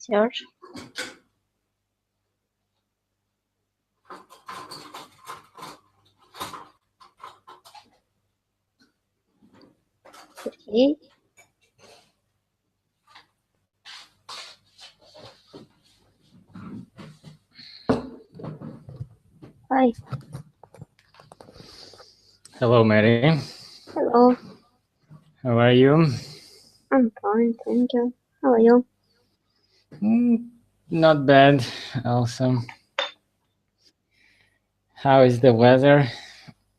Serg. Okay. Hi. Hello, Mary. Hello. How are you? I'm fine, thank you. How are you? Not bad, also. How is the weather?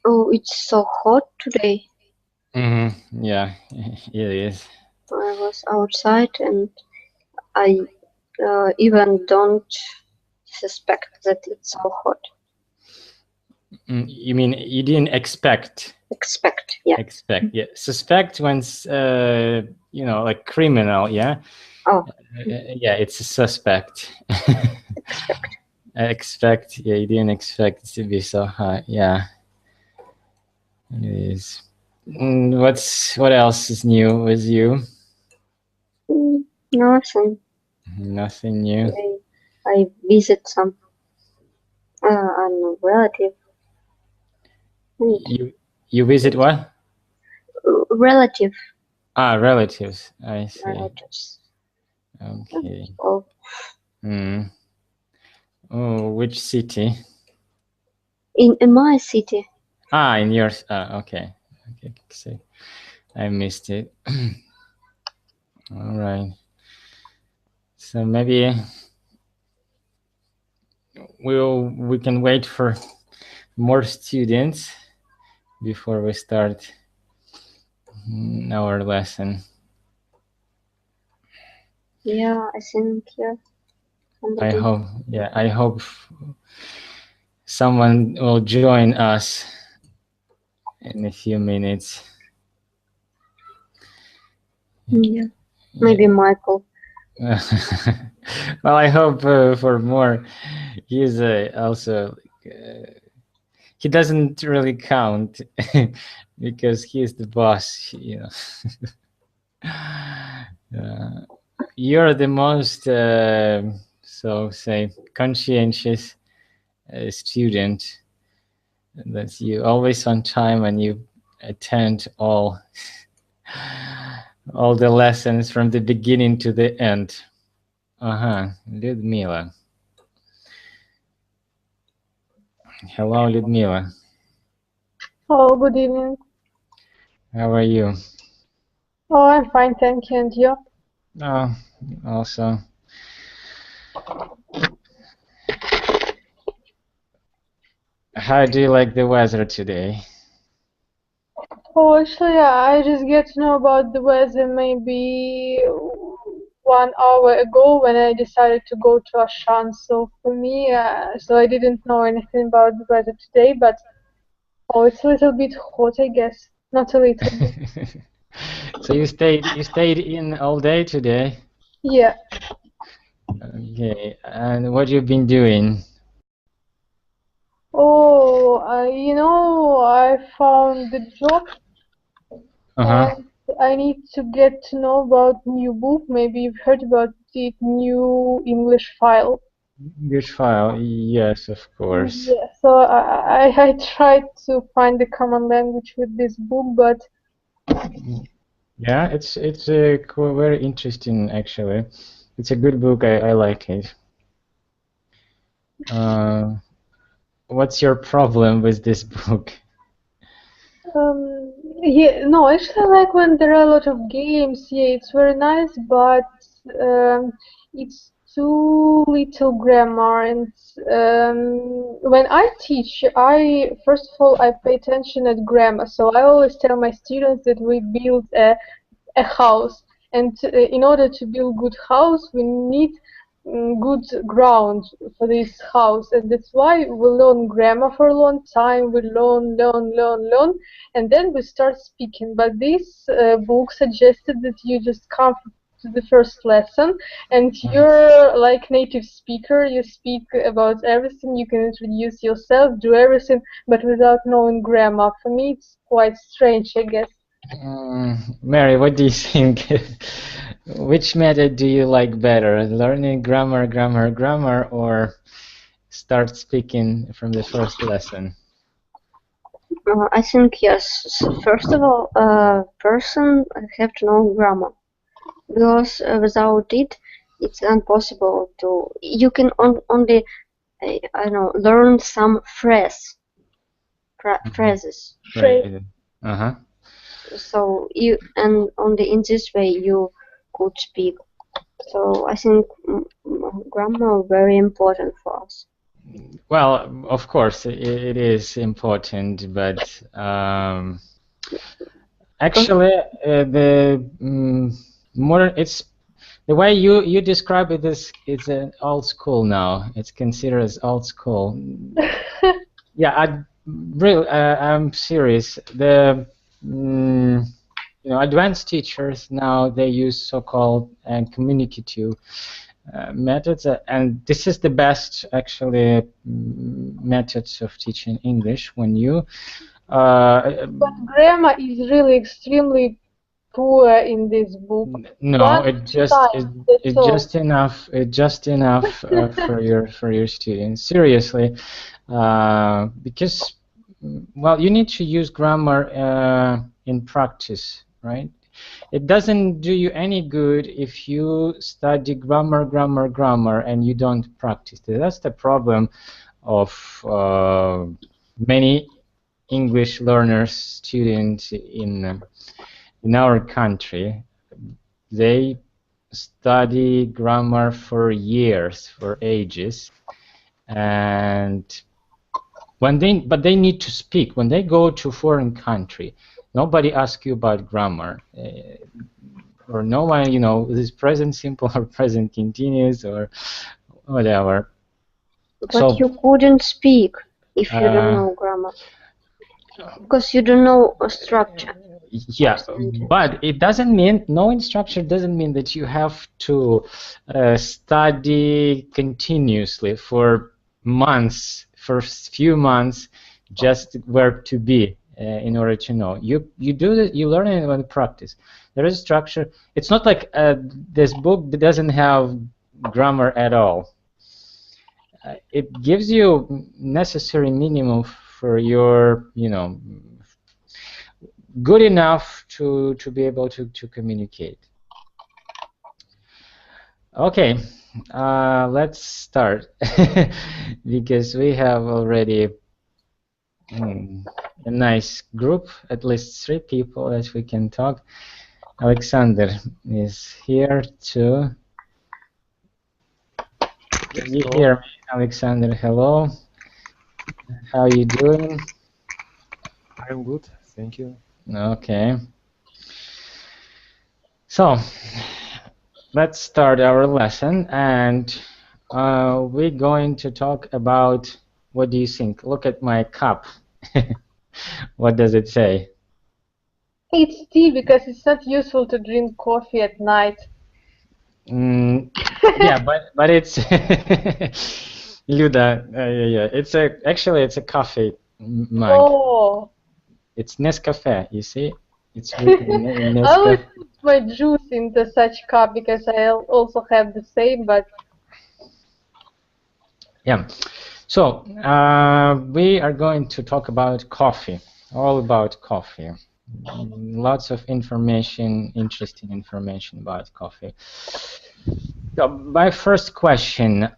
Oh, it's so hot today. Yeah, it is. I was outside and I even don't suspect that it's so hot. You mean you didn't expect? Expect, yeah. Expect, yeah. Suspect when's, you know, like criminal, yeah? Oh. Yeah, it's a suspect. Expect. Expect, yeah, you didn't expect it to be so hot, yeah. It is. What else is new with you? Nothing. Nothing new. I visit some relative. You visit what? Relative. Ah, relatives. I see. Relatives. Okay. Oh. Oh, which city? In my city. Ah, in yours. Okay. Okay. So I missed it. All right. So maybe we can wait for more students before we start our lesson. Yeah, I think, yeah. I hope, yeah, I hope someone will join us in a few minutes. Yeah, maybe Michael. Well, I hope for more. He's also, he doesn't really count because he's the boss, you know. You're the most, so say, conscientious student. That you always on time and you attend all the lessons from the beginning to the end. Ludmila. Hello, Ludmila. Oh, good evening. How are you? Oh, I'm fine, thank you. And you? Oh, also. How do you like the weather today? Oh, actually, I just get to know about the weather maybe 1 hour ago when I decided to go to Ashan. So for me, so I didn't know anything about the weather today, but oh, it's a little bit hot, I guess. Not a little bit. So you stayed in all day today? Yeah. Okay, and what you've been doing? Oh, you know, I found the job. And I need to get to know about new book. Maybe you've heard about it, new English file. English file, yes, of course. Yeah, so I tried to find the common language with this book, but yeah, it's very interesting actually. It's a good book. I like it. What's your problem with this book? yeah, no, actually, I like when there are a lot of games. Yeah, it's very nice, but it's too little grammar. And when I teach, I first of all I pay attention at grammar. So I always tell my students that we build a house, and in order to build good house, we need good ground for this house, and that's why we learn grammar for a long time. We learn, and then we start speaking. But this book suggested that you just come to the first lesson and you're like native speaker. You speak about everything, you can introduce yourself, do everything, but without knowing grammar. For me, it's quite strange, I guess. Mary, what do you think? Which method do you like better? Learning grammar, or start speaking from the first lesson? I think yes. So first of all, a person have to know grammar, because without it, it's impossible to. You can only, I don't know, learn some phrases. Right. Uh-huh. So only in this way you could speak. So I think grammar very important for us. Well, of course, it is important, but actually, it's the way you describe it is it's an old school now. It's considered as old school. Yeah, I'm serious. The advanced teachers now, they use so-called communicative methods, and this is the best actually methods of teaching English. When you But grammar is really extremely poor in this book. no, it's just enough. It's just enough for your students. Seriously, because well, you need to use grammar in practice, right? It doesn't do you any good if you study grammar, and you don't practice. That's the problem of many English learners, students in our country. They study grammar for years, for ages, and but they need to speak. When they go to a foreign country, nobody asks you about grammar, or no one, is present simple or present continuous or whatever. But you couldn't speak if you don't know grammar, because you don't know a structure. Yeah, but it doesn't mean, knowing structure doesn't mean that you have to study continuously for months, for few months, just where to be in order to know. You do that, you learn it when you practice. There is structure. It's not like this book that doesn't have grammar at all. It gives you necessary minimum for your, good enough to be able to communicate. Okay, let's start because we have already a nice group, at least 3 people that we can talk. Alexander is here too. Can you hear me, Alexander? Hello. How are you doing? I'm good, thank you. Okay. So, let's start our lesson, and we're going to talk about, what do you think? Look at my cup. What does it say? It's tea, because it's not useful to drink coffee at night. Yeah, but it's Luda. Yeah. It's a coffee mug. Oh. It's Nescafe. You see, it's written in Nescafe. I always put my juice into such cup because I also have the same, but yeah. So we are going to talk about coffee, all about coffee. Lots of information, interesting information about coffee. So my first question,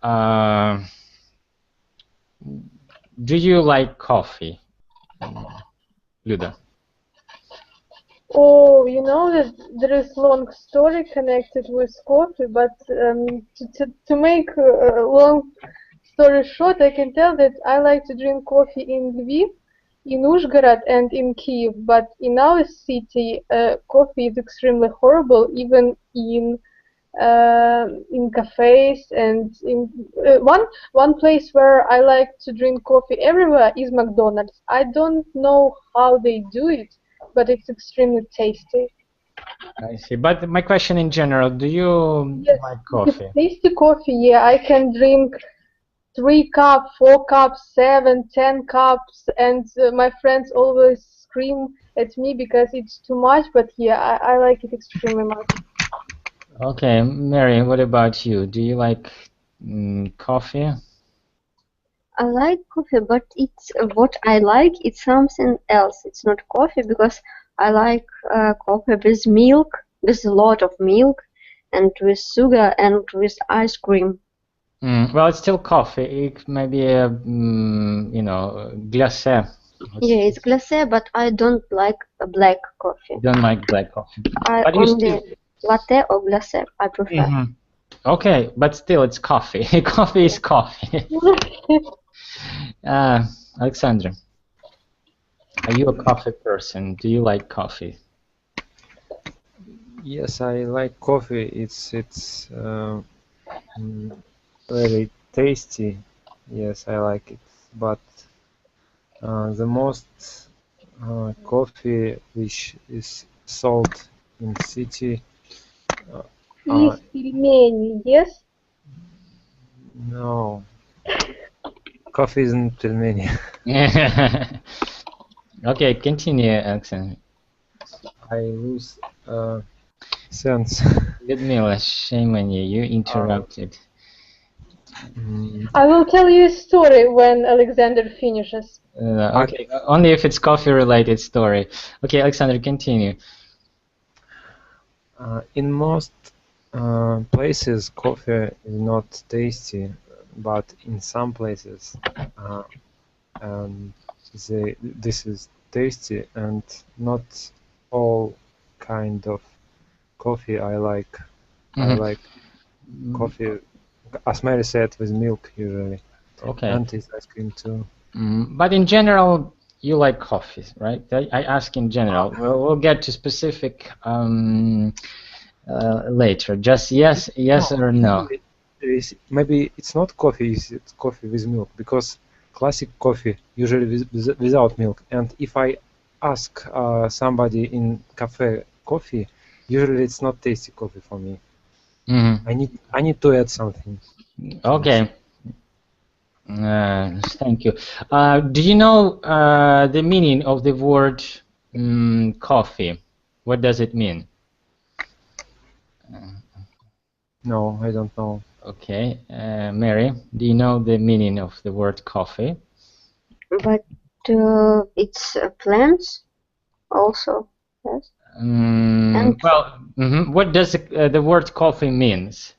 do you like coffee, Luda? oh, you know that there is long story connected with coffee, but to make a long story short, I can tell that I like to drink coffee in Lviv, in Uzhhorod, and in Kiev. But in our city, coffee is extremely horrible, even in cafes, and in one place where I like to drink coffee everywhere is McDonald's. I don't know how they do it, but it's extremely tasty. I see. But my question in general, do you like coffee? Tasty coffee, yeah. I can drink 3 cups, 4 cups, 7, 10 cups, and my friends always scream at me because it's too much. But yeah, I like it extremely much. Okay, Mary, what about you? Do you like coffee? I like coffee, but it's what I like. It's something else. It's not coffee because I like coffee with milk, with a lot of milk, and with sugar and with ice cream. Well, it's still coffee. It may be a, you know, glacé. Yeah, it's glacé, but I don't like a black coffee. You don't like black coffee. I But you only still... latte or glacé. I prefer. Okay, but still it's coffee. Coffee is coffee. Alexander, are you a coffee person? Do you like coffee? Yes, I like coffee. It's very tasty. Yes, I like it. But the most coffee which is sold in city, Is пельмени, yes? no, coffee isn't пельмени. Okay, continue, Alexander. I lose sense. Ludmila, shame on you. You interrupted. I will tell you a story when Alexander finishes. Okay, only if it's coffee-related story. Okay, Alexander, continue. In most places, coffee is not tasty, but in some places, this is tasty, and not all kind of coffee I like. I like coffee, as Mary said, with milk usually. Okay. And with ice cream too. But in general, you like coffee, right? I ask in general. We'll get to specific later. Just yes or no. Maybe it's not coffee, it's coffee with milk, because classic coffee usually without milk. And if I ask somebody in cafe coffee, usually it's not tasty coffee for me. I need to add something. Okay. Thank you. Do you know the meaning of the word coffee? What does it mean? No, I don't know. Okay. Mary, do you know the meaning of the word coffee? But it's plants also, yes. Well, what does the word coffee means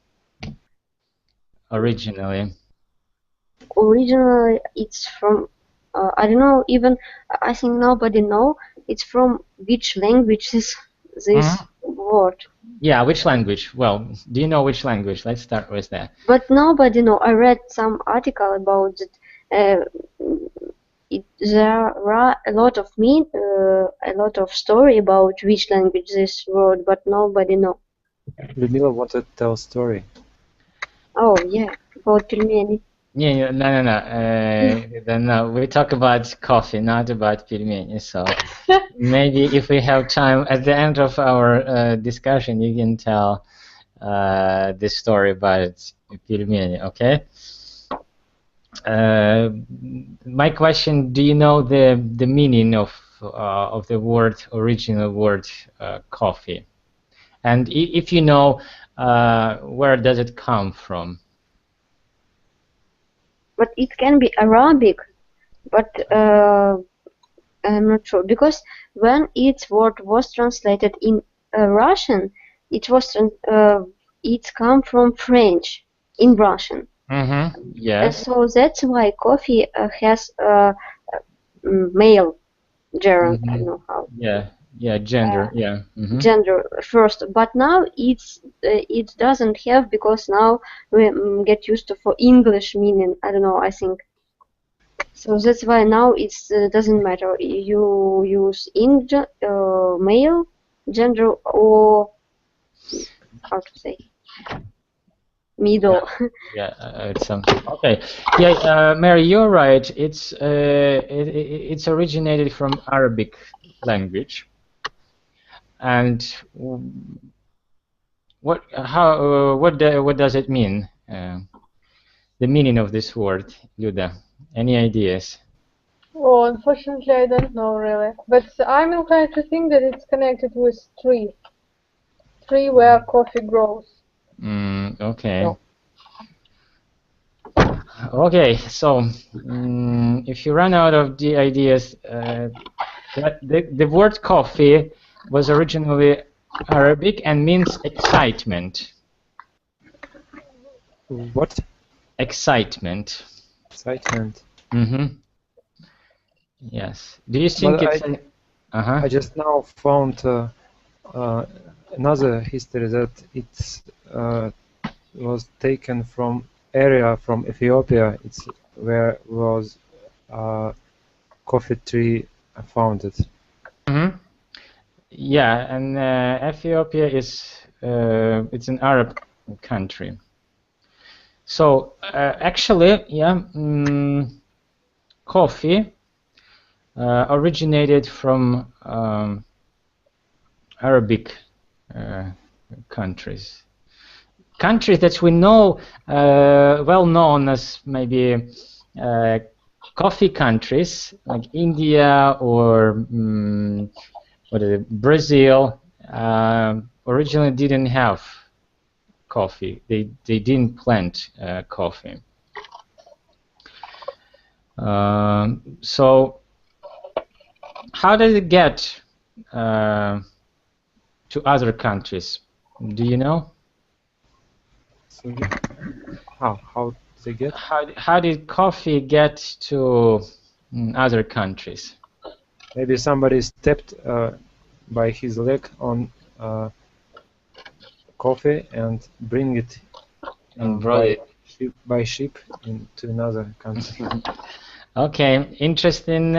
originally? Originally, it's from I don't know. Even I think nobody know. It's from which language is this word? Yeah, which language? Well, do you know which language? Let's start with that. But nobody know. I read some article about it. There are a lot of story about which language this word, but nobody know. Ludmila wanted to tell a story. Oh yeah, about пельмени. Yeah, no. We talk about coffee, not about пельмени. So maybe if we have time at the end of our discussion, you can tell this story about пельмени. Okay. My question: do you know the meaning of the original word coffee? And if you know, where does it come from? But it can be Arabic, but I'm not sure, because when its word was translated in Russian, it's come from French in Russian. Yes. So that's why coffee has male gender. I don't know how. Yeah, gender. Gender first, but now it doesn't have, because now we get used to for English meaning. I don't know. I think so. That's why now it doesn't matter. You use male gender or how to say middle. Yeah, it's something. Okay. Yeah, Mary, you're right. It's originated from Arabic language. And what does it mean? The meaning of this word, Luda. Any ideas? Oh, unfortunately, I don't know really. But I'm inclined to think that it's connected with tree country where coffee grows. Okay. No. Okay, so if you run out of the ideas, the word coffee was originally Arabic and means excitement. What? Excitement. Excitement. Yes. Do you think But it's an... I just now found another history that it was taken from area from Ethiopia. It's where was coffee tree founded. Yeah, and Ethiopia is it's an Arab country. So actually, yeah, coffee originated from Arabic countries. Countries that we know well known as maybe coffee countries like India or what is it, Brazil originally didn't have coffee. They didn't plant coffee. So how did it get to other countries? Do you know? So how they get? How did coffee get to other countries? Maybe somebody stepped by his leg on coffee and bring it And brought it by ship into another country. Okay, interesting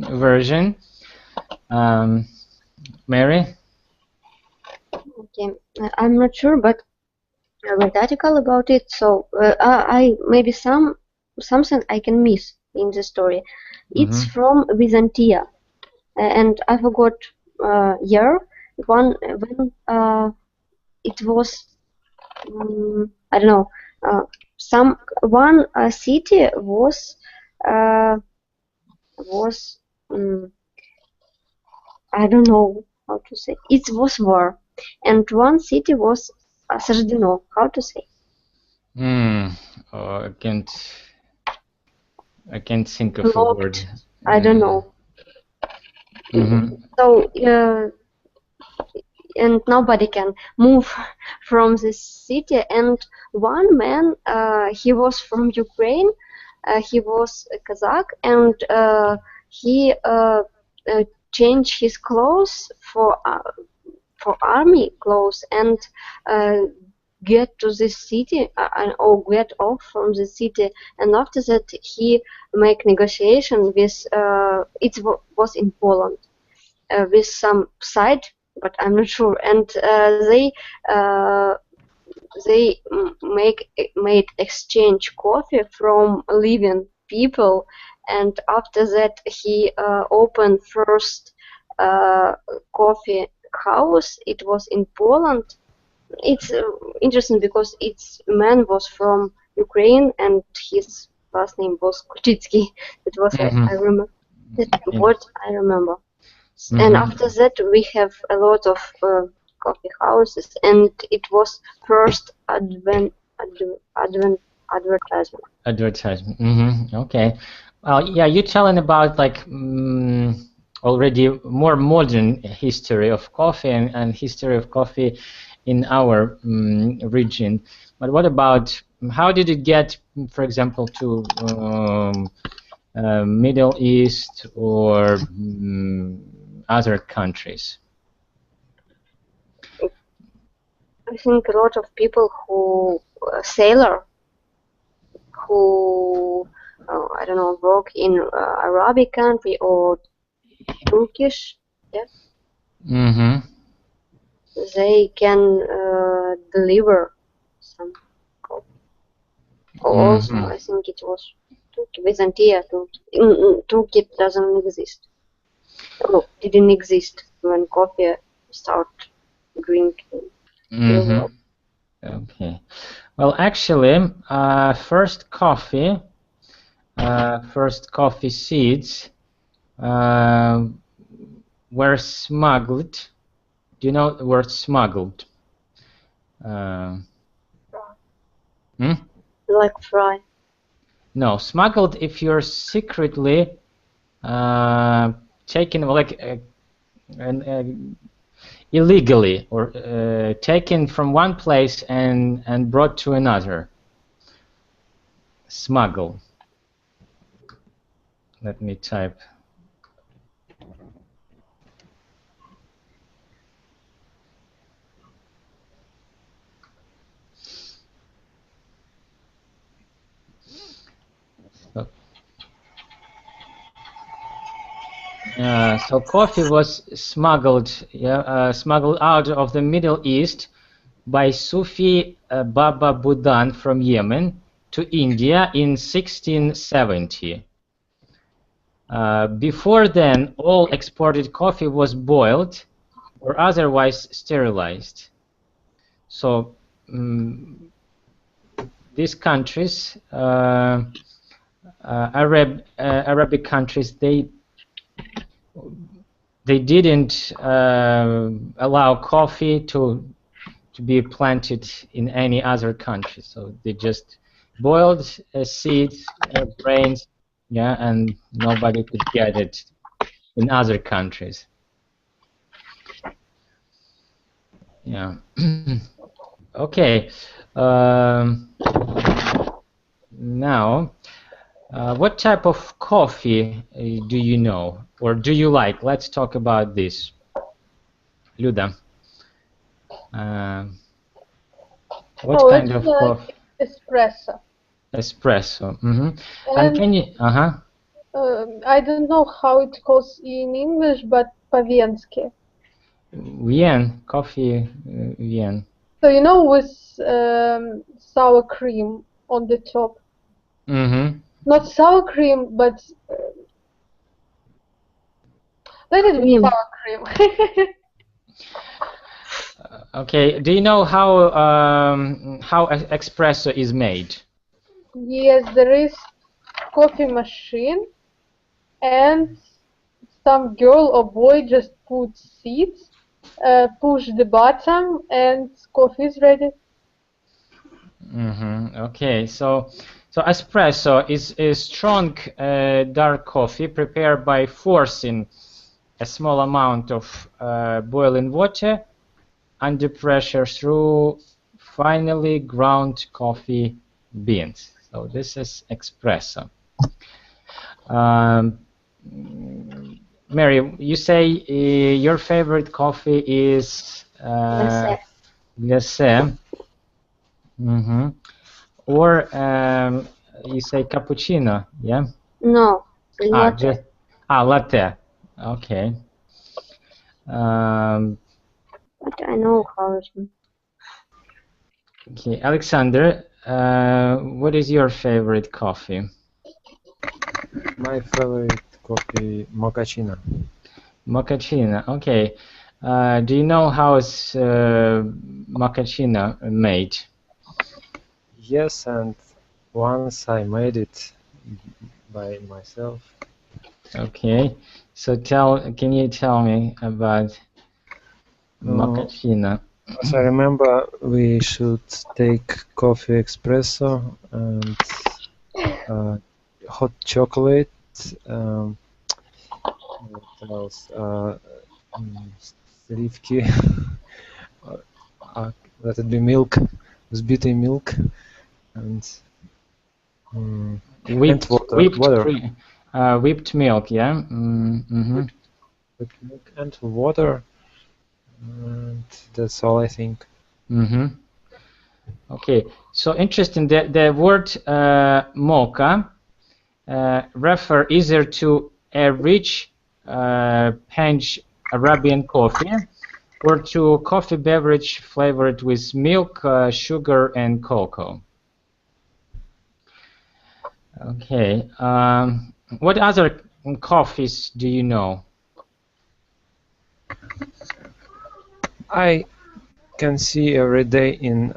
version. Mary? Okay, I'm not sure, but I read article about it, so I maybe something I can miss in the story. It's from Byzantia, and I forgot year when it was I don't know one city was I don't know how to say, it was war, and one city was осаждено. How to say? Oh, I can't think of a word. I don't know. So and nobody can move from this city. And one man, he was from Ukraine. He was a Kazakh, and he changed his clothes for army clothes and get to this city or get off from the city. And after that, he make negotiation with it was in Poland with some side, but I'm not sure. And they made exchange coffee from living people. And after that, he opened first coffee house. It was in Poland. It's interesting because its man was from Ukraine and his last name was Kuchitsky. It was I remember. That's what I remember. And after that, we have a lot of coffee houses, and it was first advertisement. Advertisement. Okay. Well, yeah, you're telling about like already more modern history of coffee and history of coffee in our region. But what about how did it get, for example, to Middle East or other countries? I think a lot of people who sailor who I don't know work in Arabic country or Turkish, yeah. They can deliver some coffee. Also, I think it was Turkey, Byzantia. Turkey doesn't exist. No, didn't exist when coffee started drinking. Okay. Well, actually, first coffee seeds were smuggled Do you know the word smuggled? Like fry. No, smuggled if you're secretly taken, like illegally, or taken from one place and brought to another. Smuggle. Let me type. So coffee was smuggled, smuggled out of the Middle East by Sufi Baba Budan from Yemen to India in 1670. Before then, all exported coffee was boiled or otherwise sterilized. So these countries, Arabic countries, they didn't allow coffee to be planted in any other country. So they just boiled seeds, grains, yeah, and nobody could get it in other countries. Yeah. Okay. Now, what type of coffee do you know, or do you like? Let's talk about this. Luda. What kind of coffee? Espresso. Espresso. And can you? I don't know how it calls in English, but по-венски. Вен, coffee, Вен. So you know, with sour cream on the top. Not sour cream, but let it be sour cream. Okay. Do you know how espresso is made? Yes, there is coffee machine, and some girl or boy just puts seeds, push the button, and coffee is ready. Okay, so espresso is a strong dark coffee prepared by forcing a small amount of boiling water under pressure through finely ground coffee beans. So this is espresso. Mary, you say your favorite coffee is glacé. Or you say cappuccino, yeah? No, latte. Latte. Okay. But I know how it is. Okay, Alexander, what is your favorite coffee? My favorite coffee, mochaccino. Mochaccino, okay. Do you know how is mochaccino made? Yes, and once I made it by myself. Okay, so can you tell me about mochaccino? As I remember, we should take coffee espresso and hot chocolate. What else? Сливки. Let it be milk, взбитый milk, and whipped water. Whipped milk, yeah. Whipped milk and water, and that's all I think. Okay, so interesting. The word mocha refer either to a rich Panj Arabian coffee or to coffee beverage flavored with milk, sugar, and cocoa. Okay. What other coffees do you know? I can see every day in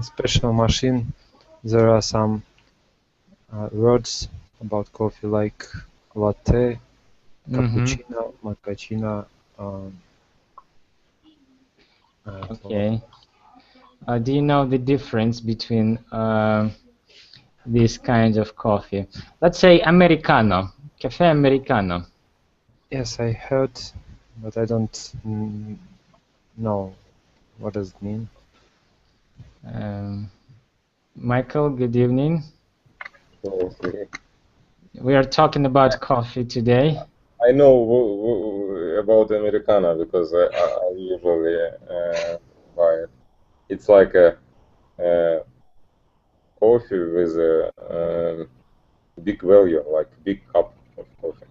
special machine there are some words about coffee like latte, cappuccino, mochaccino, Okay. Do you know the difference between these kinds of coffee? Let's say Americano, cafe Americano. Yes, I heard, but I don't know what does it mean. Michael, good evening. Okay. We are talking about coffee today. I know about Americana because I usually buy it. It's like a coffee with a big value, like big cup of coffee.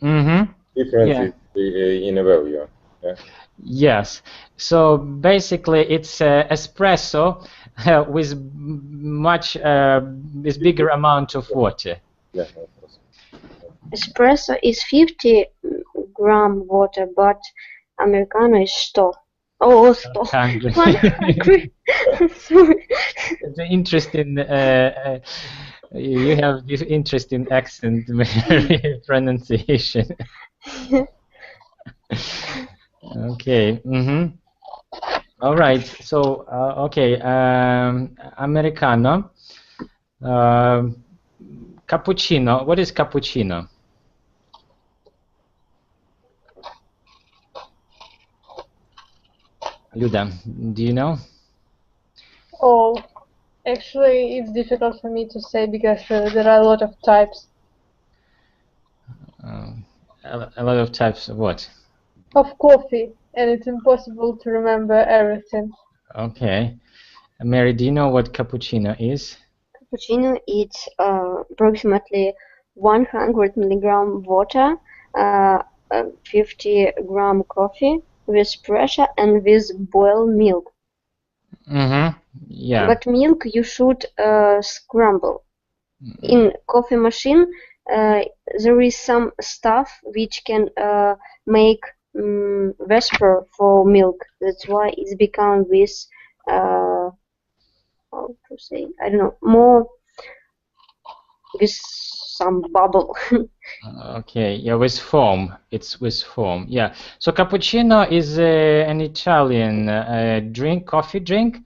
Mm-hmm. Difference is in a value. Yeah. Yes. So basically, it's espresso with much with bigger amount of water. Yeah. Espresso is 50-gram water, but Americano is 100. Oh, 100. 100. Sorry. It's an interesting. You have this interesting accent pronunciation. Okay. Mm-hmm. All right. So okay. Americano. Cappuccino. What is cappuccino? Luda, do you know? Oh, actually, it's difficult for me to say because there are a lot of types. A lot of types of what? Of coffee, and it's impossible to remember everything. Okay. Mary, do you know what cappuccino is? Cappuccino is approximately 100 milligram water, 50-gram coffee with pressure and with boiled milk. Mm-hmm. Yeah. But milk you should scramble. In coffee machine, there is some stuff which can make vapor for milk. That's why it's become with how to say, I don't know, more with some bubble. Okay, yeah, with foam. It's with foam. Yeah. So cappuccino is an Italian drink, coffee drink,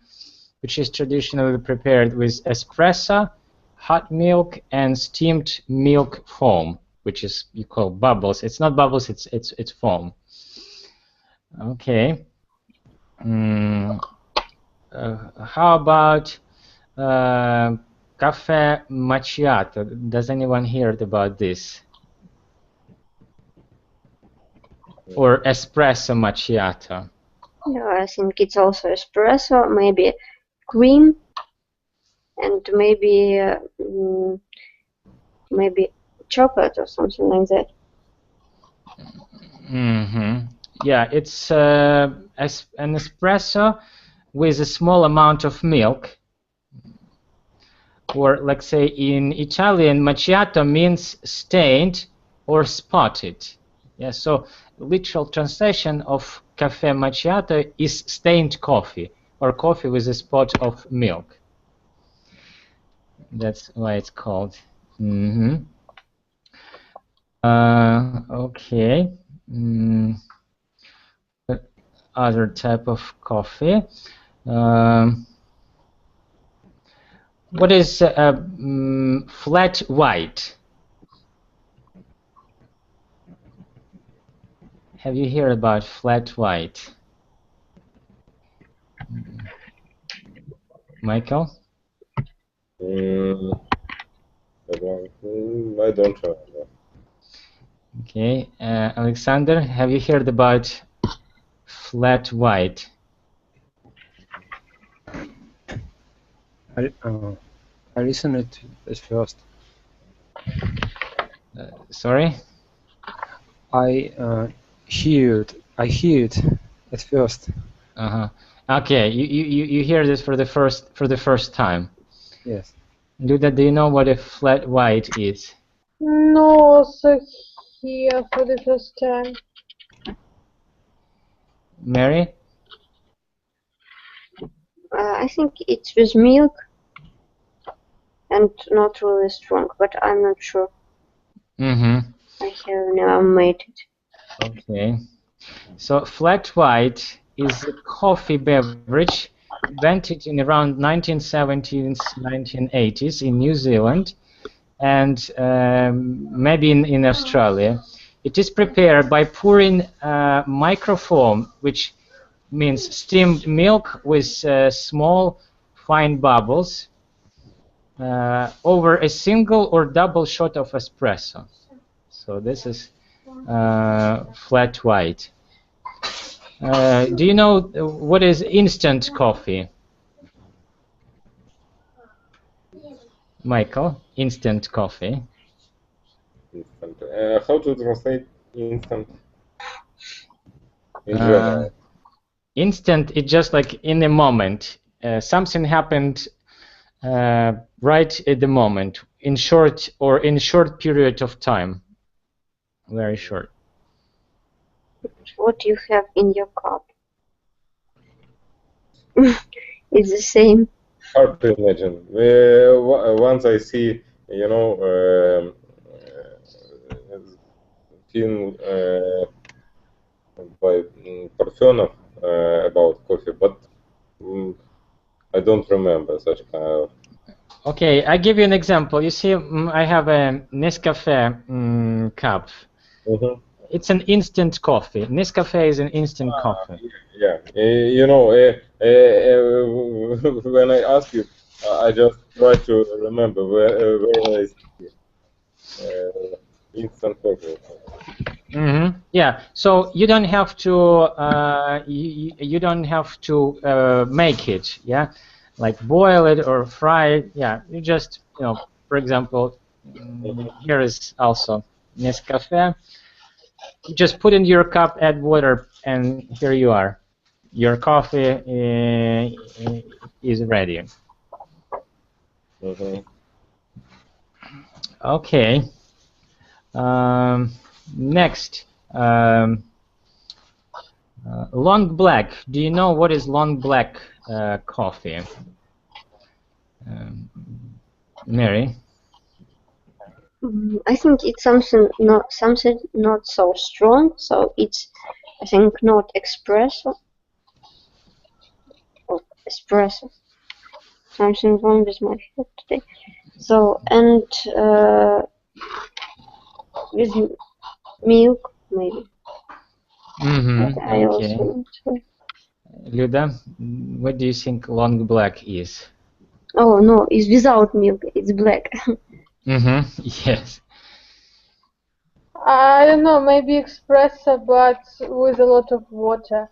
which is traditionally prepared with espresso, hot milk, and steamed milk foam, which is you call bubbles. It's not bubbles. It's foam. Okay. How about cafe macchiato? Does anyone heard about this? Or espresso macchiato? No, I think it's also espresso, maybe cream, and maybe maybe chocolate or something like that. Mm-hmm. Yeah, it's an espresso with a small amount of milk. Or, like say, in Italian, macchiato means stained or spotted. Yeah, so literal translation of cafe macchiato is stained coffee, or coffee with a spot of milk. That's why it's called. Mm-hmm. Okay. Other type of coffee. What is flat white? Have you heard about flat white? Michael? I don't remember. Okay. Alexander, have you heard about flat white? I listened it at first. Sorry? I hear it at first. Uh-huh. Okay, you hear this for the first time. Yes. Luda, do you know what a flat white is? No, also here for the first time. Mary? I think it's with milk and not really strong, but I'm not sure. Mm-hmm. I have never made it. Okay. So flat white is a coffee beverage invented in around 1970s, 1980s in New Zealand and maybe in Australia. It is prepared by pouring microfoam, which means steamed milk with small fine bubbles over a single or double shot of espresso. So this is flat white. Do you know what is instant coffee? Michael, instant coffee. Instant. How to translate instant in general? Instant, it's just like in a moment. Something happened right at the moment, in short period of time. Very short. What you have in your cup? It's the same. Hard to imagine. Once I see, you know, film by Parfenov about coffee, but I don't remember such kind of. Okay, I give you an example. You see, I have a Nescafe cup. Mm-hmm. It's an instant coffee. Nescafe is an instant coffee. Yeah, you know, when I ask you, I just try to remember where I see instant coffee. Mm-hmm. Yeah. So you don't have to you don't have to make it. Yeah, like boil it or fry it. Yeah, you just for example, here is also Nescafe. You just put in your cup, add water, and here you are. Your coffee is ready. Mm-hmm. Okay. Next, long black. Do you know what is long black coffee? Mary? I think it's something not so strong. So it's, I think, not espresso. Or espresso. Something wrong with my head today. So and with milk maybe. Mm-hmm. I Okay. also. Luda, what do you think long black is? Oh no, it's without milk. It's black. Mm-hmm. Yes. I don't know, maybe espresso, but with a lot of water.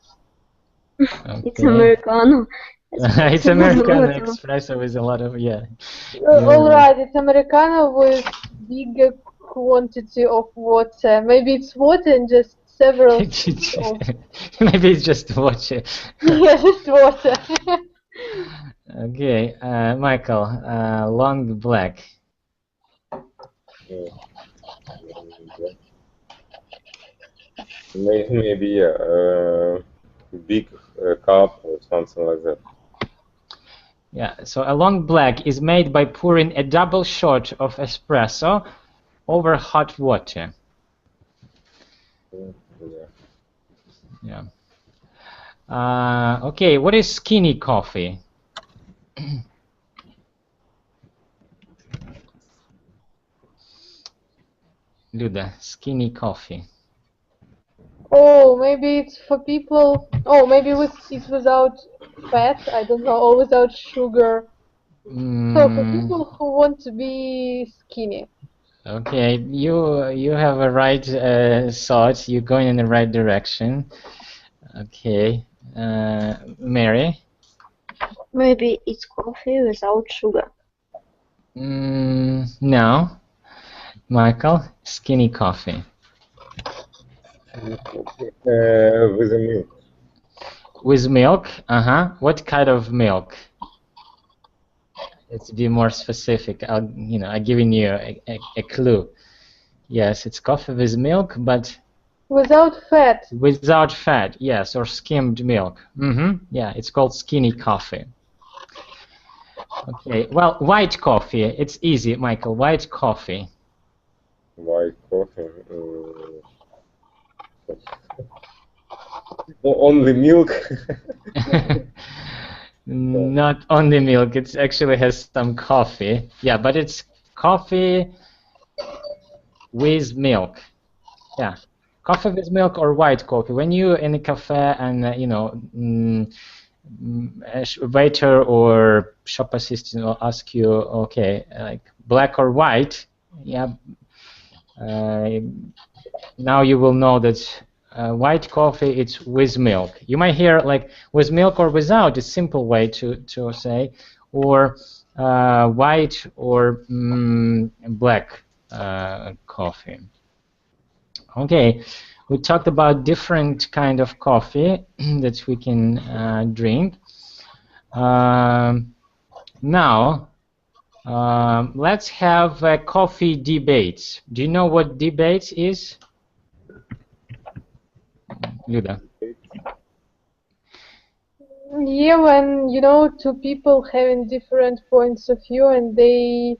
Okay. It's Americano. It's Americano espresso with a lot of All right, it's Americano with bigger quantity of water. Maybe it's water and just several. Maybe it's just water. Yeah, just water. Okay, Michael, long black. Maybe yeah, big cup or something like that. Yeah, so a long black is made by pouring a double shot of espresso over hot water. Yeah. Okay, what is skinny coffee? Luda, skinny coffee. Oh, maybe it's for people. Oh, maybe it's without fat. I don't know, or without sugar. So for people who want to be skinny. Okay, you have a right thought. You're going in the right direction. Okay, Mary. Maybe it's coffee without sugar. No. Michael, skinny coffee. With the milk. With milk? What kind of milk? Let's be more specific. I'm giving you a clue. Yes, it's coffee with milk, but without fat. Without fat, yes, or skimmed milk. Yeah, it's called skinny coffee. Okay, well, white coffee. It's easy, Michael. White coffee. White coffee. Only milk. Not only milk, it actually has some coffee. Yeah, but it's coffee with milk. Yeah, coffee with milk or white coffee. When you in a cafe and you know, a waiter or shop assistant will ask you, okay, like black or white. Yeah. Now you will know that white coffee it's with milk. You might hear like with milk or without. It's a simple way to say, or white or black coffee. Okay, we talked about different kind of coffee that we can drink. Now, let's have coffee debates. Do you know what debates is? Luda. Yeah, when you know two people having different points of view and they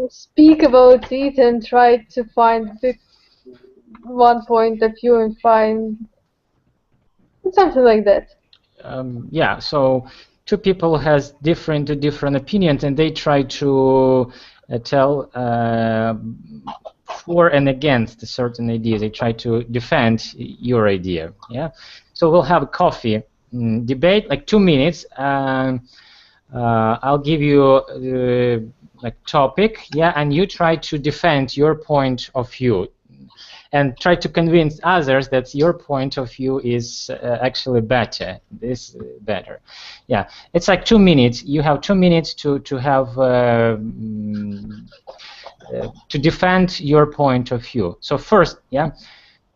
speak about it and try to find the one point of view and find something like that. Yeah, so two people has different opinions and they try to tell for and against a certain idea. They try to defend your idea. Yeah, so we'll have a coffee debate, like 2 minutes. I'll give you like topic, yeah, and you try to defend your point of view and try to convince others that your point of view is actually better. This better. Yeah, it's like 2 minutes. You have 2 minutes to have to defend your point of view. So first, yeah,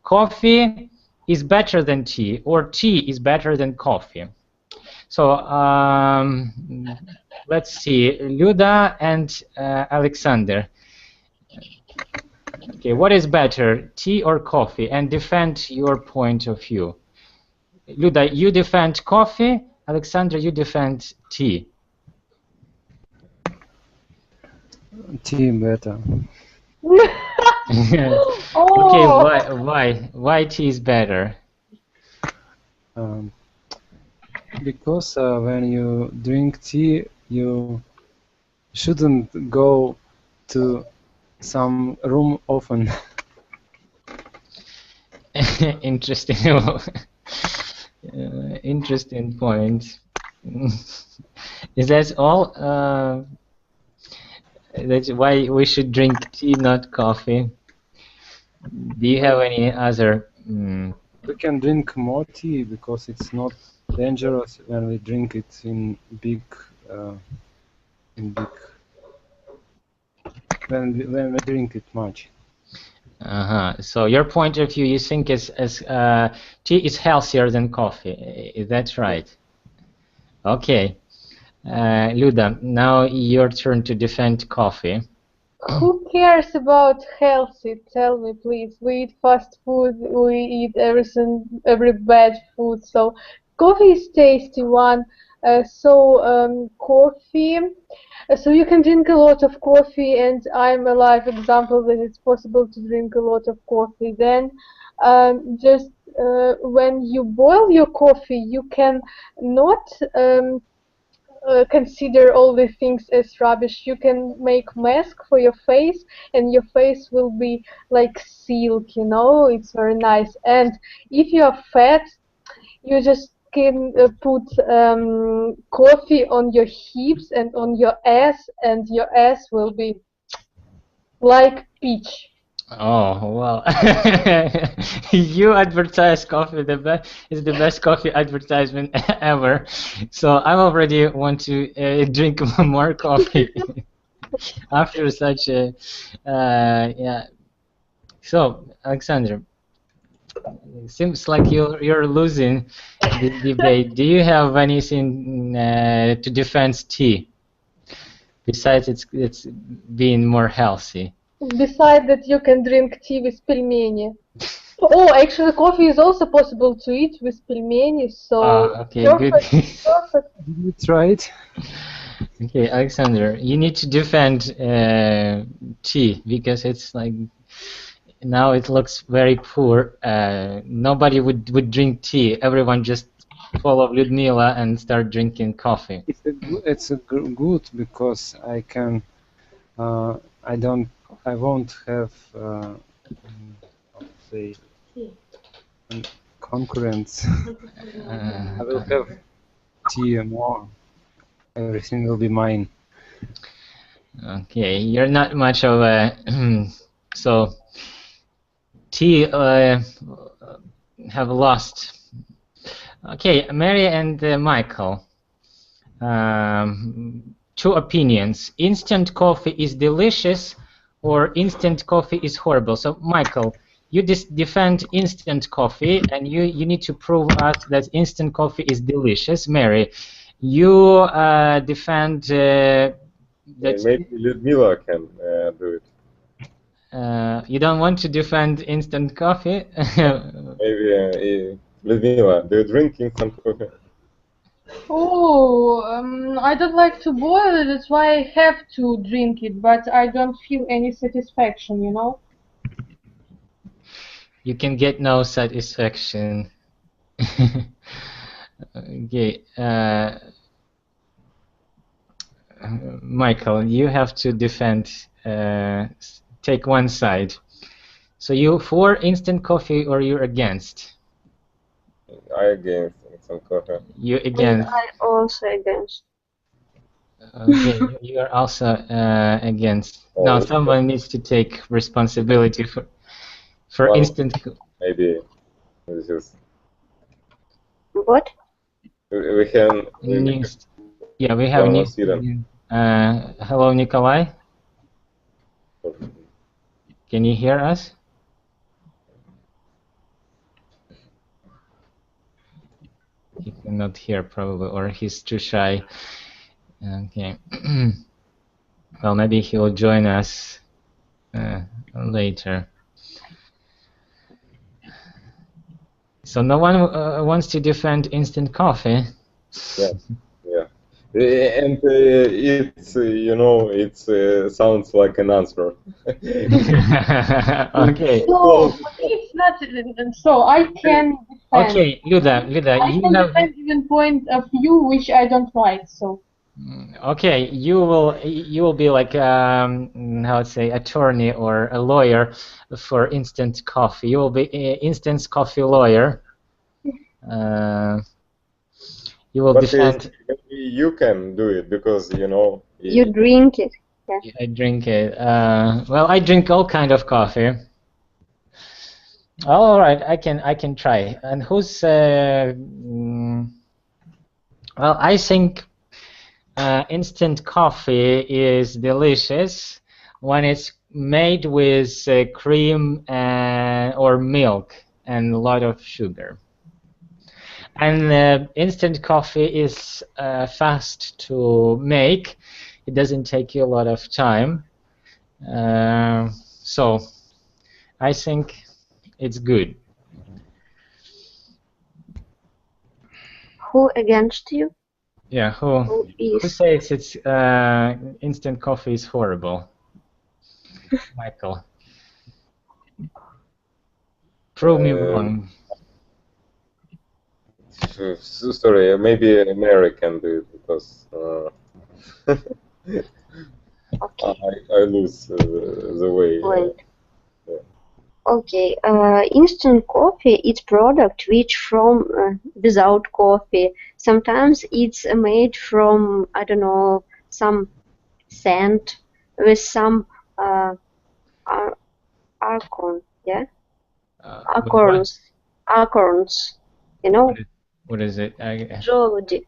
coffee is better than tea, or tea is better than coffee. So let's see, Luda and Alexander. Okay, what is better, tea or coffee? And defend your point of view. Luda, you defend coffee. Alexander, you defend tea. Tea better. Okay, why tea is better? Because when you drink tea, you shouldn't go to some room often. Interesting. Interesting point. Is that all? That's why we should drink tea, not coffee. Do you have any other? We can drink more tea because it's not dangerous when we drink it in big. When we drink it much. So your point of view, you think is tea is healthier than coffee. Is that right? Okay. Luda, now your turn to defend coffee. Who cares about healthy? Tell me, please. We eat fast food. We eat every bad food. So coffee is tasty one. Coffee. So you can drink a lot of coffee, and I'm a live example that it's possible to drink a lot of coffee. Then, when you boil your coffee, you can not consider all the things as rubbish. You can make mask for your face, and your face will be like silk. You know, it's very nice. And if you are fat, you just can put coffee on your hips and on your ass, and your ass will be like peach. Oh well, you advertise coffee is the best coffee advertisement ever. So I already want to drink more coffee after such a yeah. So Alexander, seems like you're losing the debate. Do you have anything to defend tea besides it's being more healthy? Besides that, you can drink tea with pelmeni. Oh, actually, coffee is also possible to eat with pelmeni. So okay, perfect, good. perfect. Did you try it? Okay, Alexander, you need to defend tea because it's like now it looks very poor. Nobody would drink tea. Everyone just follow Lyudmila and start drinking coffee. It's good because I can. I won't have say concurrents. I will have tea more. Everything will be mine. Okay, you're not much of a so tea have lost. Okay, Mary and Michael. Two opinions. Instant coffee is delicious or instant coffee is horrible. So Michael, you defend instant coffee and you need to prove us that instant coffee is delicious. Mary, you defend that maybe Lyudmila can do it. you don't want to defend instant coffee? Maybe Lyudmila, do you drink instant coffee? Oh, I don't like to boil it, that's why I have to drink it, but I don't feel any satisfaction, you know? You can get no satisfaction. Okay. Michael, you have to defend, take one side. So you for instant coffee or you're against? I against instant coffee. You against? I also against. Okay, you are also against. Now someone needs to take responsibility for Well, instant. Maybe this is. What? We can. News. Yeah, we have One news. Sweden. Hello, Nikolai. Can you hear us? He cannot hear probably, or he's too shy. Okay. Well, maybe he will join us later. So no one wants to defend instant coffee. Yeah, yeah. And it's it sounds like an answer. Okay. No, it's not. So I can defend. Okay, Luda, I you can have. defend even point of view which I don't like. So. Okay, you will be like how to say attorney or a lawyer for instant coffee. You will be instant coffee lawyer. You will defend. You can do it because You drink it. Yeah. I drink it. Well, I drink all kind of coffee. All right, I can try. And who's? Well, I think. Instant coffee is delicious when it's made with cream or milk and a lot of sugar. And instant coffee is fast to make. It doesn't take you a lot of time. So I think it's good. Who against you? Yeah, who says it's instant coffee is horrible? Michael. Prove me wrong. Sorry, maybe Mary can do it because Okay. I lose the way. Wait. Yeah. Okay. Instant coffee is product which from without coffee. Sometimes it's made from I don't know some sand with some acorn. Yeah. Acorns. You know. What is it? Geology.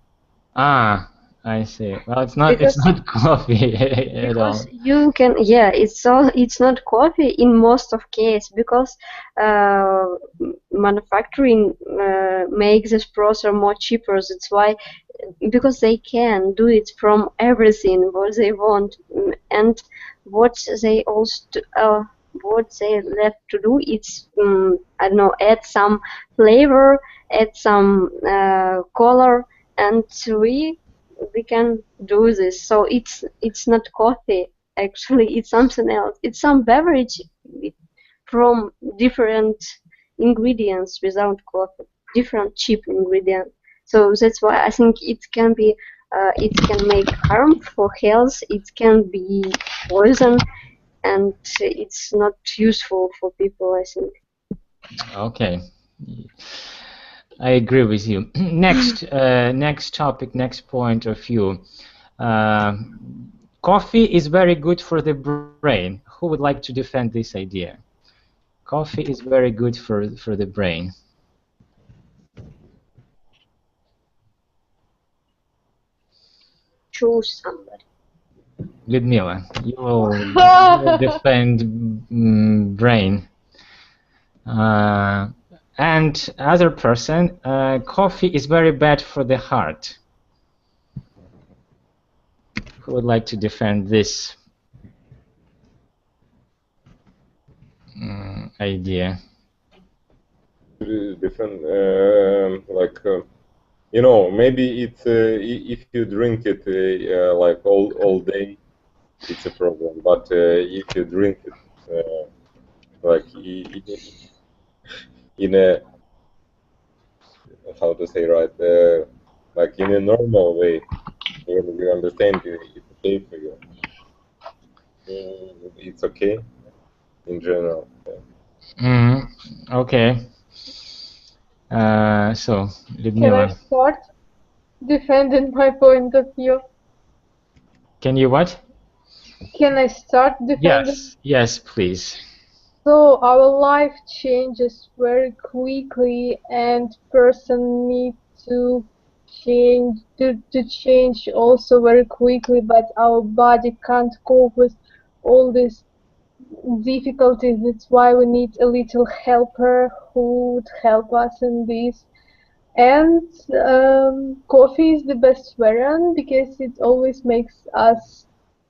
Ah, I see. Well, it's not coffee at all. Because you can, yeah, it's not coffee in most of case because manufacturing makes this process more cheaper. That's why, because they can do it from everything what they want, and what they also what they left to do is I don't know, add some flavor, add some color, and we can do this. So it's not coffee actually. It's something else. It's some beverage from different ingredients without coffee, different cheap ingredients. So that's why I think it can be, it can make harm for health. It can be poison, and it's not useful for people, I think. Okay, I agree with you. Next topic, next point of view. Coffee is very good for the brain. Who would like to defend this idea? Coffee is very good for the brain. Choose somebody. Ludmila, you will defend brain. And other person, coffee is very bad for the heart. Who would like to defend this idea? Different, like, you know, maybe it's if you drink it like all day, it's a problem. But if you drink it like in a, how to say, right, like in a normal way, when you understand it's okay for you, it's okay in general. Okay. So, Can I Ludmila, start defending my point of view? can you what? Can I start defending? Yes, please. So our life changes very quickly, and person need to change also very quickly, but our body can't cope with all these difficulties. That's why we need a little helper who would help us in this. And coffee is the best variant because it always makes us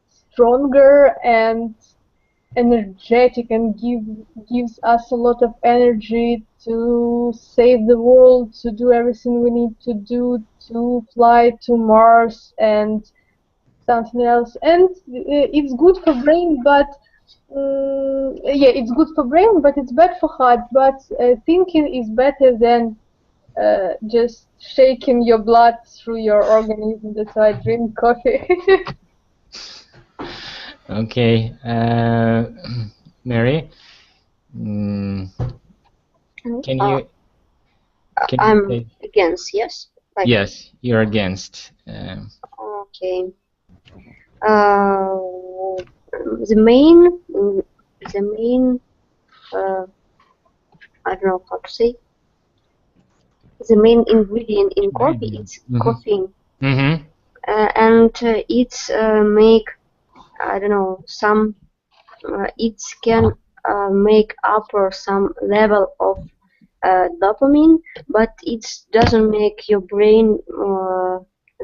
stronger and energetic and gives us a lot of energy to save the world, to do everything we need to do, to fly to Mars and something else. And it's good for brain, but yeah, it's good for brain, but it's bad for heart. But thinking is better than just shaking your blood through your organism. That's why I drink coffee. Okay, Mary, can you I'm say? against, yes? Like, Yes, you're against. okay. The main, I don't know how to say. The main ingredient in coffee is caffeine, and it's make, I don't know, some it can make up or some level of dopamine, but it doesn't make your brain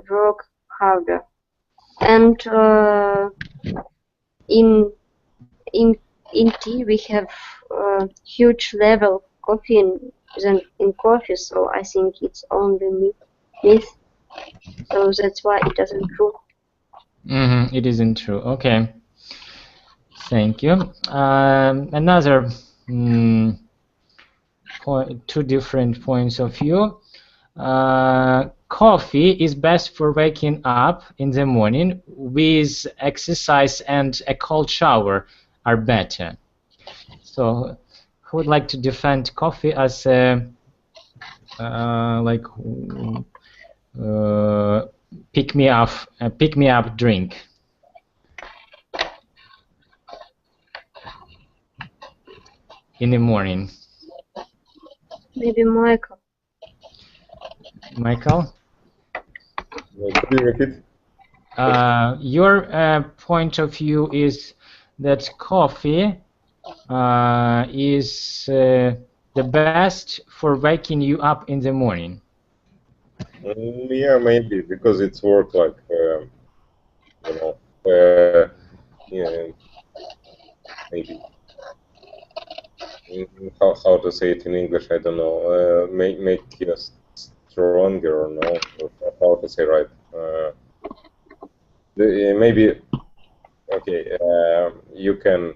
work harder. And in tea we have huge level of caffeine than in coffee, so I think it's only myth. So that's why it doesn't true. It isn't true. Okay. Thank you. Another point, two different points of view. Coffee is best for waking up in the morning, with exercise and a cold shower are better. So, who would like to defend coffee as a like pick me up drink? In the morning. Maybe Michael. Michael? Could you repeat? Your point of view is that coffee is the best for waking you up in the morning. Yeah, maybe because it's work like you know, yeah, maybe how to say it in English, I don't know. Make you stronger or no, or how to say right. Maybe okay. You can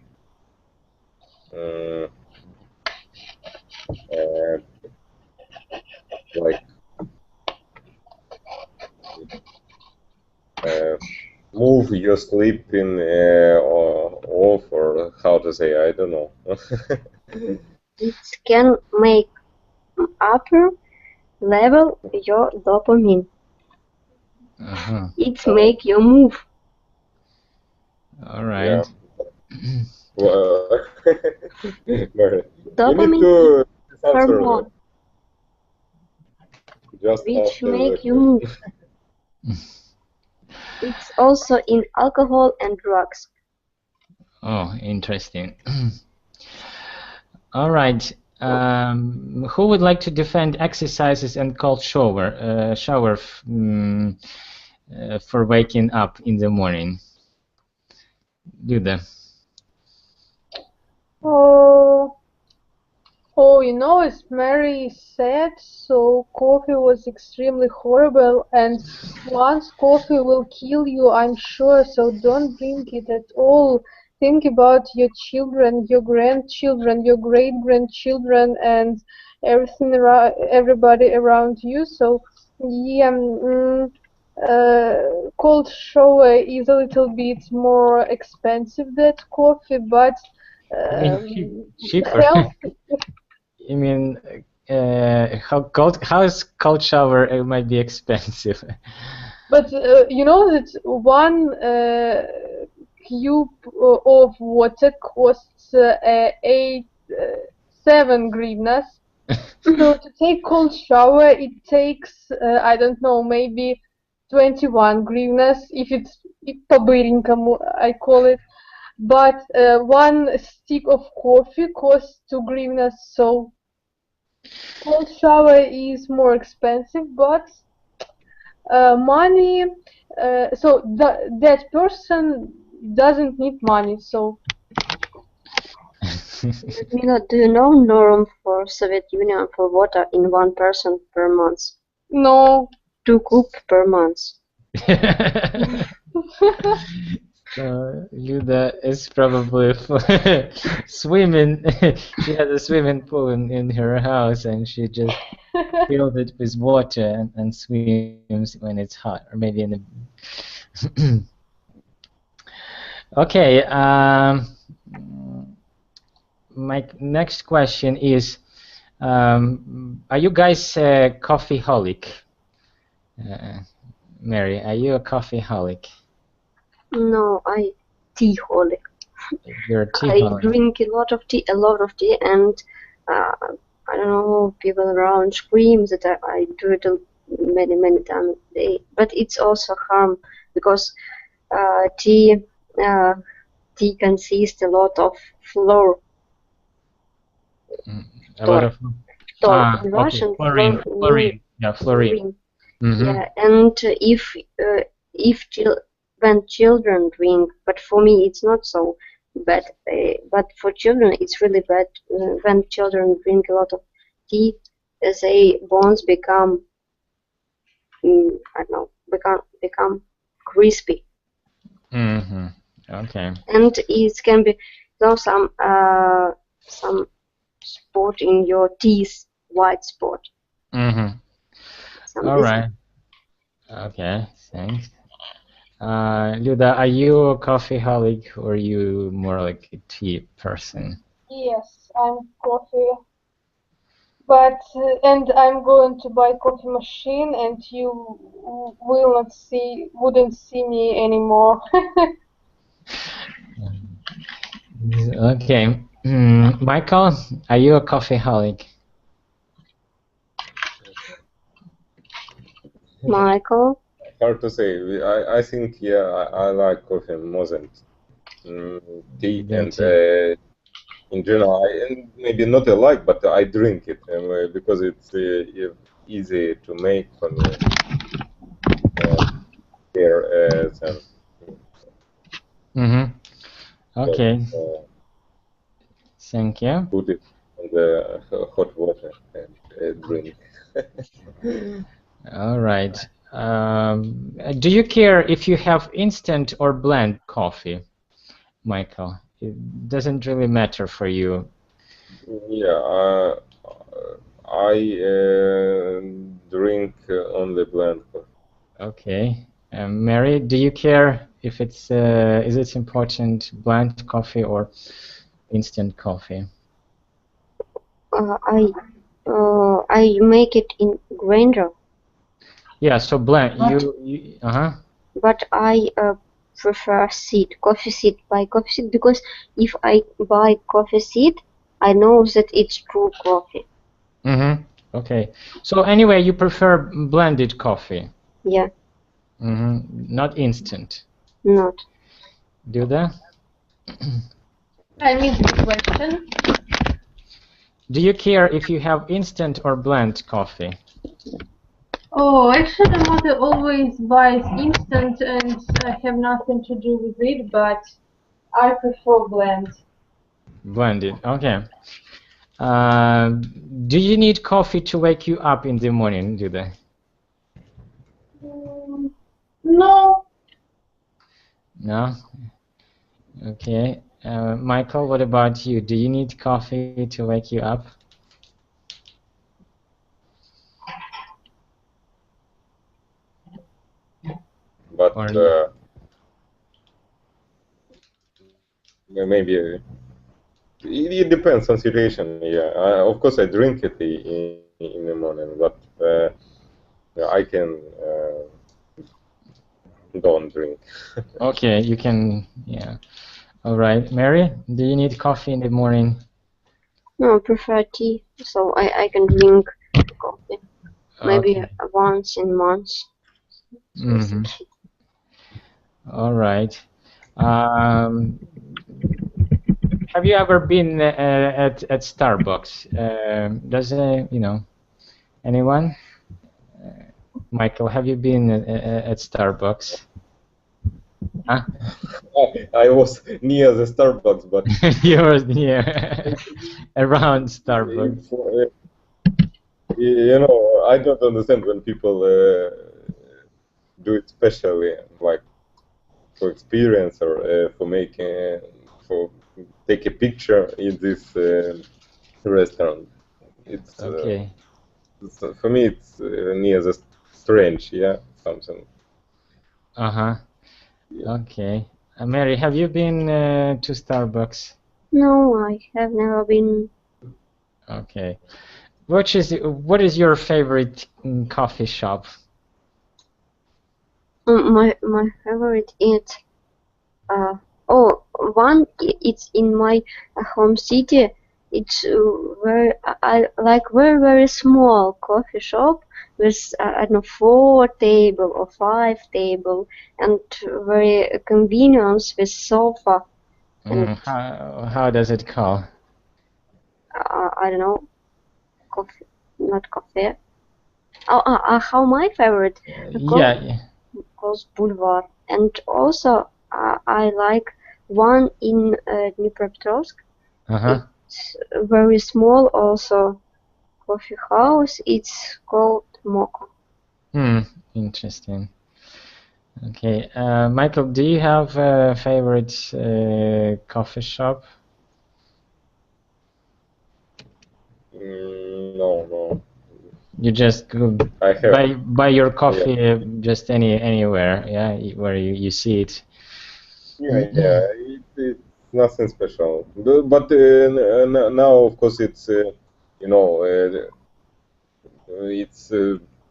improve your sleeping off, or how to say, I don't know. It can make upper level your dopamine. It make you move. All right. Well, Mary, you need Dopamine to answer hormone, just which after make the you move. It's also in alcohol and drugs. Oh, interesting. All right. Who would like to defend exercises and cold shower for waking up in the morning? Luda. Oh, you know, as Mary said, so coffee was extremely horrible, and once coffee will kill you, I'm sure, so don't drink it at all. Think about your children, your grandchildren, your great-grandchildren, and everybody around you. So, yeah, cold shower is a little bit more expensive than coffee, but I mean, cheaper. health. You mean how is cold shower might be expensive? But you know that one cube of water costs 7 hryvnias. So to take cold shower, it takes I don't know, maybe 21 hryvnias if it's по-быренькому, I call it. But one stick of coffee costs 2 hryvnias. So cold shower is more expensive, but money. So that person doesn't need money. So Mila, do you know norm for Soviet Union for water in one person per month? no. 2 cup per month. So Luda is probably swimming. She has a swimming pool in her house, and she just filled it with water and swims when it's hot, or maybe in the. Okay. My next question is, are you guys coffeeholic? Mary, are you a coffeeholic? No, I tea-holic. You're a I teaholic. drink a lot of tea, and I don't know, people around scream that I do it many times a day. But it's also harm because tea consists a lot of flour. A lot of. In Russian, okay. Fluorine. Yeah, fluorine. Yeah, and when children drink, but for me it's not so bad. But for children it's really bad when children drink a lot of tea. Their bones become, I don't know, become crispy. Okay. And it can be some spot in your teeth, white spot. All right. Okay, thanks. Luda, are you a coffeeholic or are you more like a tea person? Yes, I'm coffee. But and I'm going to buy coffee machine, and you wouldn't see me anymore. Okay. Michael, are you a coffeeholic? Michael? Hard to say. I think, yeah, I like coffee more than tea, and in general, maybe not a like, but I drink it because it's easy to make for me. Here, Okay. Thank you. Put it in the hot water and drink. All right. Do you care if you have instant or blend coffee, Michael? It doesn't really matter for you. Yeah, I drink only blend coffee. Okay. Mary, do you care if it's is it important blend coffee or instant coffee? I make it in grinder. Yeah, so blend. But I prefer coffee seed, buy coffee seed, because if I buy coffee seed, I know that it's true coffee. Okay. So anyway, you prefer blended coffee? Yeah. Not instant? Not. Do that? I missed the question. Do you care if you have instant or blend coffee? Oh, actually, mother always buys instant, and I have nothing to do with it, but I prefer blend. Blended, okay. Do you need coffee to wake you up in the morning, do they? No. No? Okay. Michael, what about you? Do you need coffee to wake you up? But maybe it depends on situation. Yeah, of course I drink it in the morning, but I can don't drink. Okay, you can, yeah. All right, Mary, do you need coffee in the morning? No, I prefer tea, so I can drink coffee. Maybe once in months. All right. Have you ever been at Starbucks? Does anyone? Michael, have you been at Starbucks? Huh? I was near the Starbucks, but you were near around Starbucks. You know, I don't understand when people do it specially, like for experience or for making for take a picture in this restaurant. It's okay. For me, it's near the strange, yeah, something. Yeah. Okay. Mary, have you been to Starbucks? No, I have never been. Okay. What is your favorite coffee shop? My favorite is one. It's in my home city. It's I like very small coffee shop with I don't know 4 table or 5 table and very convenience with sofa. And how does it call? I don't know. Coffee, not coffee. How my favorite? Yeah. Calls Boulevard, and also I like one in Dnipropetrovsk. It's very small, also coffee house. It's called Mocha. Interesting. Okay, Michael, do you have a favorite coffee shop? No. You just go buy your coffee just anywhere, yeah, where you see it. Yeah, it's nothing special. But now, of course, it's it's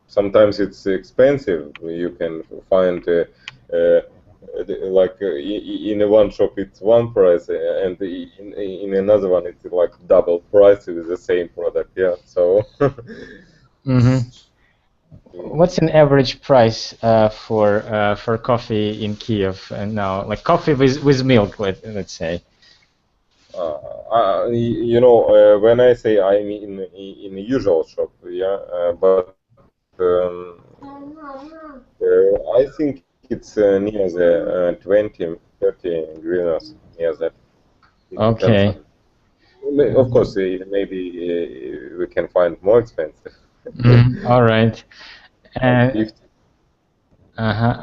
sometimes it's expensive. You can find like in one shop it's one price, and in another one it's like double price with the same product. Yeah, so. What's an average price for coffee in Kiev now? Like coffee with milk, let's say. You know, when I say I'm in a usual shop, yeah, but I think it's near the 20, 30 hryvnias, near that. Okay. Of course, maybe we can find more expensive. All right.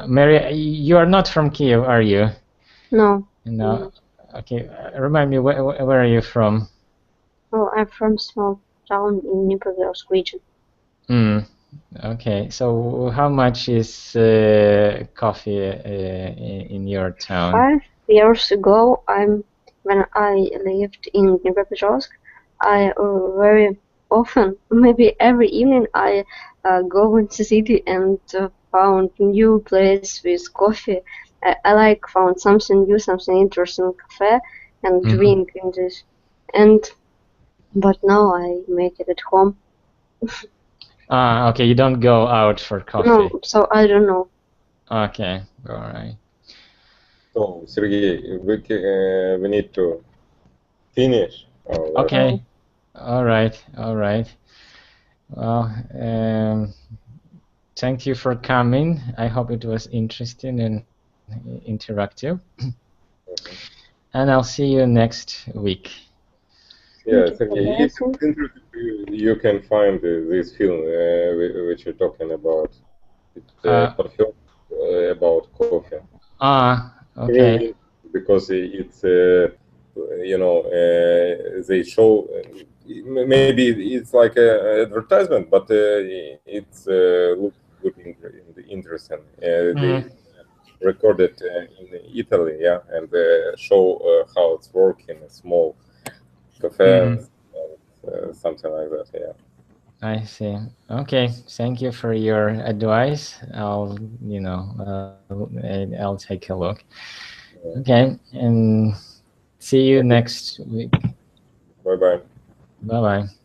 Mary, you are not from Kiev, are you? No. No. Okay. Remind me, where are you from? Oh, I'm from small town in Dnipropetrovsk region. Okay, so how much is coffee in your town? 5 years ago, when I lived in Dnipropetrovsk, I very often, maybe every evening, I go into the city and found new place with coffee. I like found something new, something interesting in cafe and Mhm. drink in this. But now I make it at home. Ah, okay, you don't go out for coffee. No, so I don't know. Okay, all right. So, Sergey, we need to finish our lesson. Okay, all right, all right. Well, thank you for coming. I hope it was interesting and interactive. And I'll see you next week. Yeah, Thank you for Sergey, if listening. it's interesting, you can find this film which you're talking about. It's Parfum about coffee. Okay. Really, because it's you know they show maybe it's like an advertisement, but it's looks good and interesting. They recorded in Italy, yeah, and show how it's working, a small cafe, something like that, yeah. I see. Okay, thank you for your advice. I'll, I'll take a look. Okay, and see you next week. Bye bye. Bye bye.